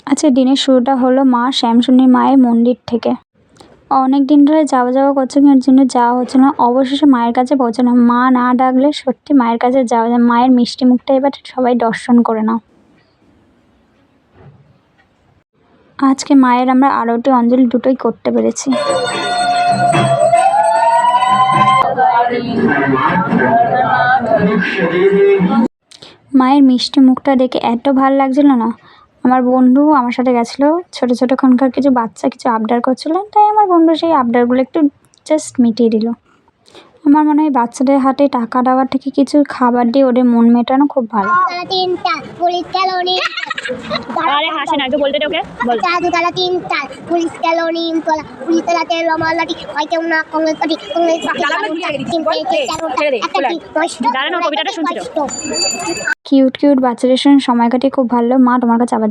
আজকে দিনের শুরুটা হলো মা শ্যামসুন্দরী মায়ের মন্দির থেকে। অনেক দিন ধরে যাওয়া করছে কিন্তু জন্য যাওয়া হচ্ছে না। অবশেষে মায়ের কাছে পৌঁছালাম। মা না ডাকলে সত্যি মায়ের কাছে যাওয়া যায়। মায়ের মিষ্টি মুখটা এবার সবাই দর্শন করে নাও। আজকে মায়ের আমরা আরতি অঞ্জলি দুটোই করতে পেরেছি। মায়ের মিষ্টি মুখটা দেখে এত ভালো লাগছিল না। আমার বন্ধু আমার সাথে গেছিলো, ছোট ছোটখানকার কিছু বাচ্চা কিছু আবদার করছিল, তাই আমার বন্ধু সেই আবদারগুলো একটু জাস্ট মিটিয়ে দিল। আমার মনে হয় বাচ্চাদের হাতে টাকা দেওয়ার থেকে কিছু খাবার দিয়ে ওদের মন মেটানো খুব ভালো। কিউট কিউট বাচ্চাদের সঙ্গে সময় কাটিয়ে খুব ভালো। মা তোমার কাছে আবার